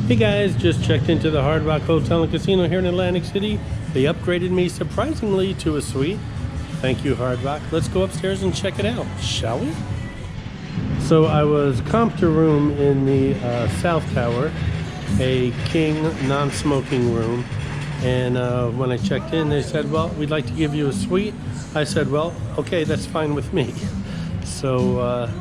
Hey guys, just checked into the Hard Rock Hotel and Casino here in Atlantic City. They upgraded me surprisingly to a suite. Thank you, Hard Rock. Let's go upstairs and check it out, shall we? So I was comped a room in the South Tower, a king non-smoking room. And when I checked in, they said, well, we'd like to give you a suite. I said, well, okay, that's fine with me. So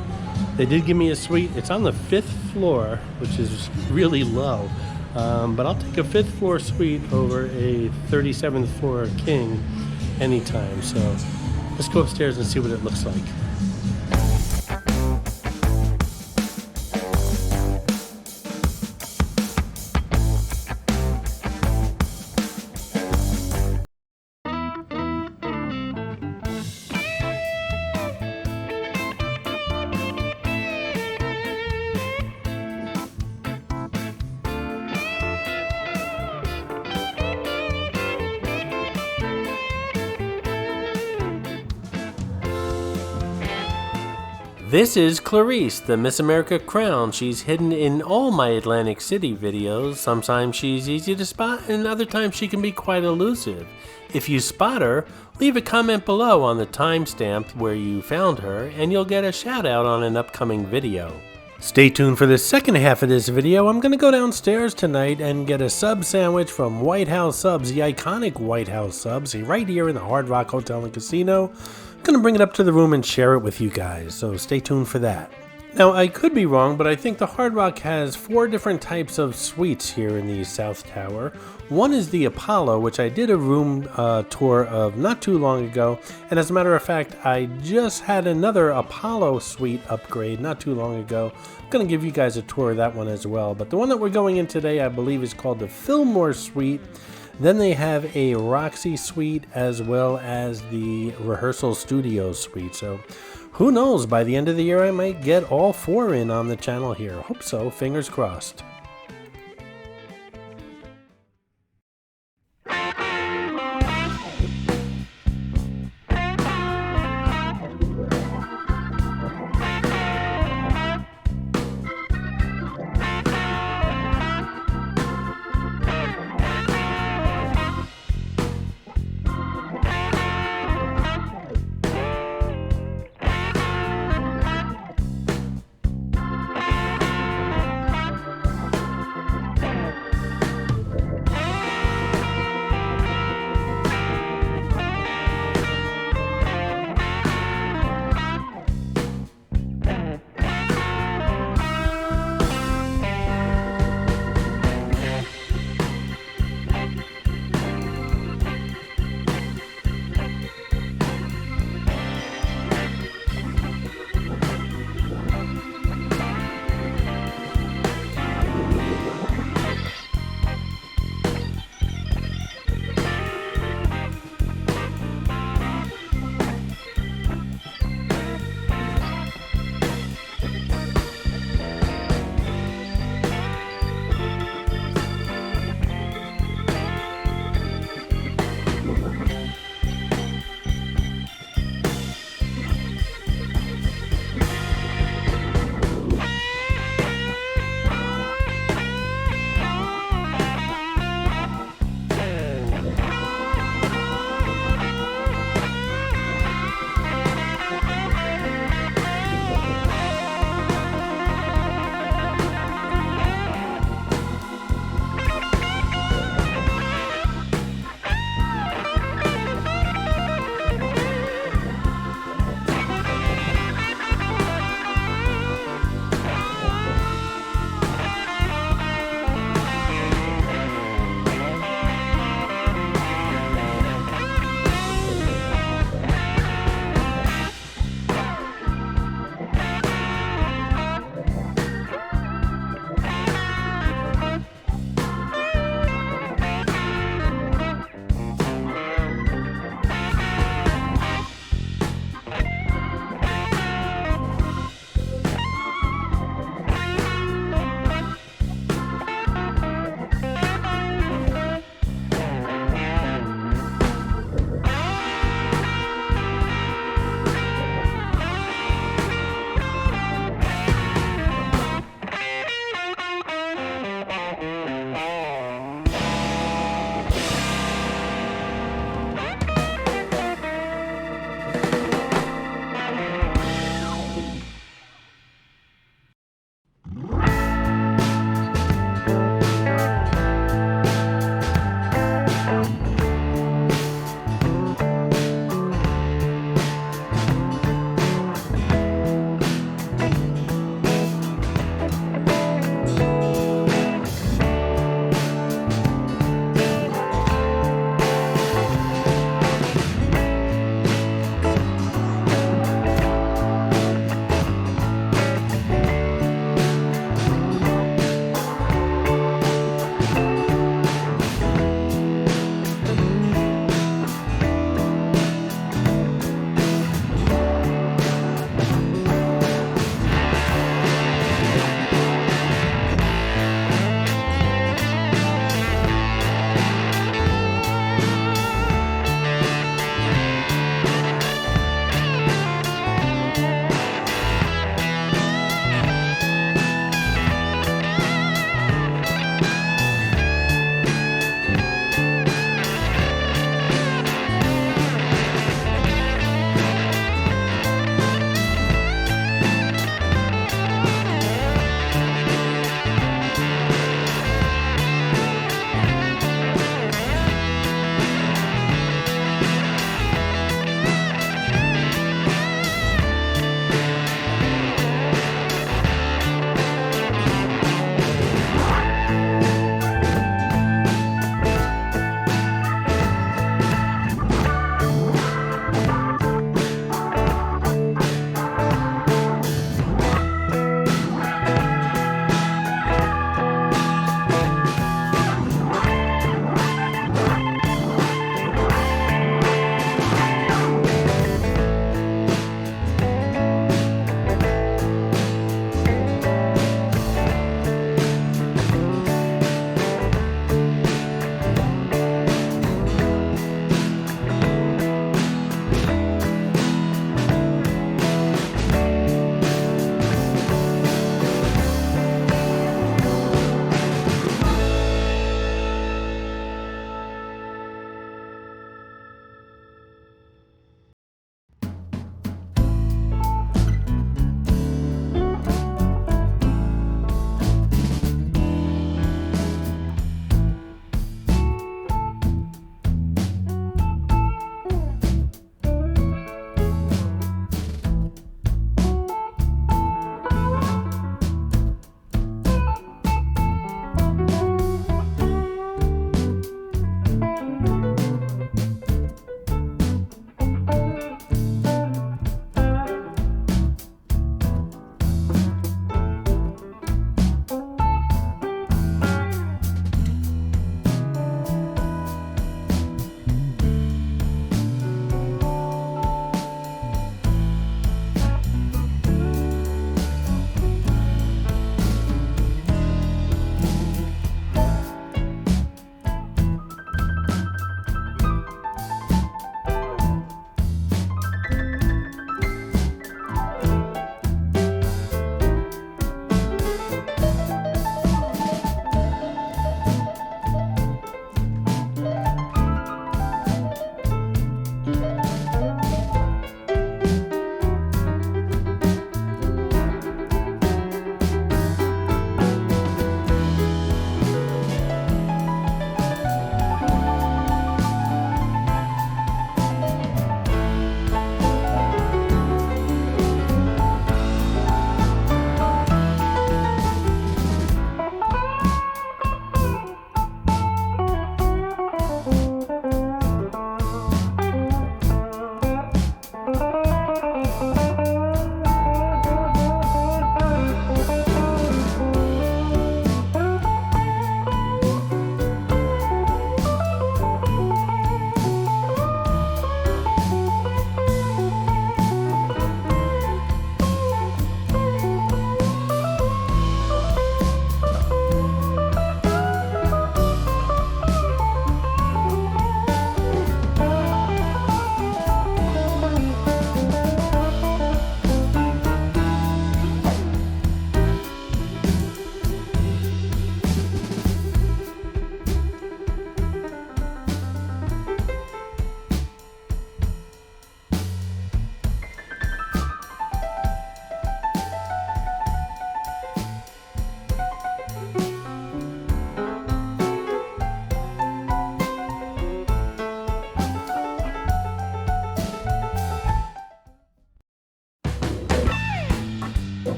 they did give me a suite. It's on the 5th floor, which is really low. But I'll take a 5th floor suite over a 37th floor king anytime. So let's go upstairs and see what it looks like. This is Clarice, the Miss America crown. She's hidden in all my Atlantic City videos. Sometimes she's easy to spot, and other times she can be quite elusive. If you spot her, leave a comment below on the timestamp where you found her, and you'll get a shout out on an upcoming video. Stay tuned for the second half of this video. I'm going to go downstairs tonight and get a sub sandwich from White House Subs, the iconic White House Subs, right here in the Hard Rock Hotel and Casino. I'm going to bring it up to the room and share it with you guys, so stay tuned for that. Now, I could be wrong, but I think the Hard Rock has 4 different types of suites here in the South Tower. One is the Apollo, which I did a room tour of not too long ago, and as a matter of fact, I just had another Apollo suite upgrade not too long ago. I'm going to give you guys a tour of that one as well, but the one that we're going in today, I believe, is called the Fillmore Suite. Then they have a Roxy suite as well as the Rehearsal Studio suite. So who knows, by the end of the year I might get all 4 in on the channel here. Hope so, fingers crossed.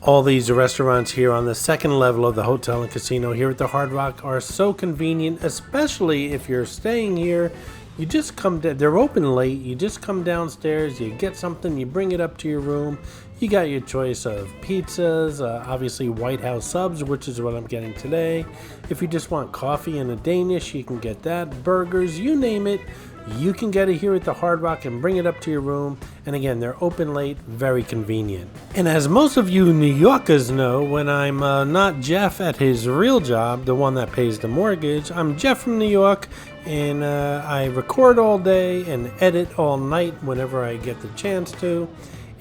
All these restaurants here on the second level of the hotel and casino here at the Hard Rock are so convenient, especially if you're staying here. You just come down, they're open late, you just come downstairs, you get something, you bring it up to your room. You got your choice of pizzas, obviously White House subs, which is what I'm getting today. If you just want coffee and a Danish, you can get that. Burgers, you name it, you can get it here at the Hard Rock and bring it up to your room. And again, they're open late, very convenient. And as most of you New Yorkers know, when I'm not Jeff at his real job, the one that pays the mortgage, I'm Jeff from New York, and I record all day and edit all night whenever I get the chance to.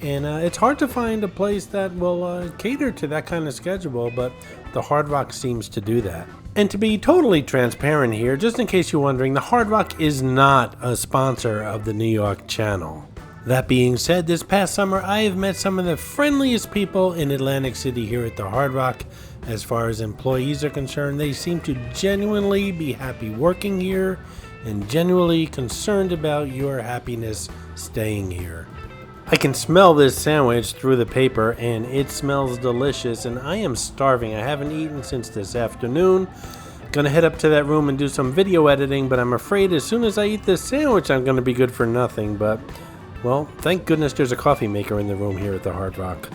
And it's hard to find a place that will cater to that kind of schedule, but the Hard Rock seems to do that. And to be totally transparent here, just in case you're wondering, the Hard Rock is not a sponsor of the New York channel. That being said, this past summer I have met some of the friendliest people in Atlantic City here at the Hard Rock. As far as employees are concerned, they seem to genuinely be happy working here and genuinely concerned about your happiness staying here. I can smell this sandwich through the paper and it smells delicious, and I am starving. I haven't eaten since this afternoon. Gonna head up to that room and do some video editing, but I'm afraid as soon as I eat this sandwich I'm gonna be good for nothing. But, well, thank goodness there's a coffee maker in the room here at the Hard Rock.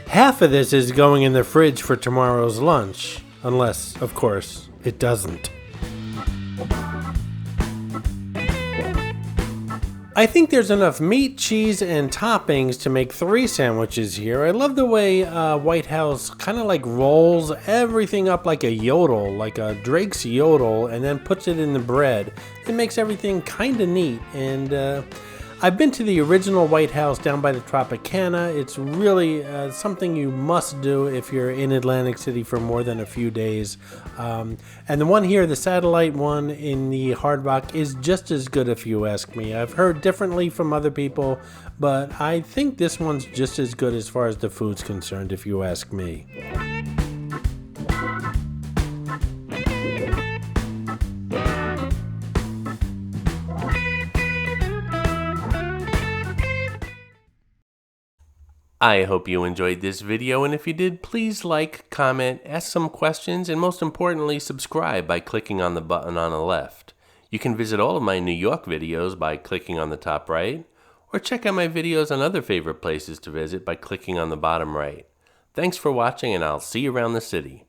Half of this is going in the fridge for tomorrow's lunch, unless, of course, it doesn't. I think there's enough meat, cheese, and toppings to make 3 sandwiches here. I love the way White House kind of like rolls everything up like a yodel, like a Drake's yodel, and then puts it in the bread. It makes everything kind of neat, and I've been to the original White House down by the Tropicana. It's really something you must do if you're in Atlantic City for more than a few days. And the one here, the satellite one in the Hard Rock, is just as good if you ask me. I've heard differently from other people, but I think this one's just as good as far as the food's concerned if you ask me. I hope you enjoyed this video, and if you did, please like, comment, ask some questions, and most importantly, subscribe by clicking on the button on the left. You can visit all of my New York videos by clicking on the top right, or check out my videos on other favorite places to visit by clicking on the bottom right. Thanks for watching, and I'll see you around the city.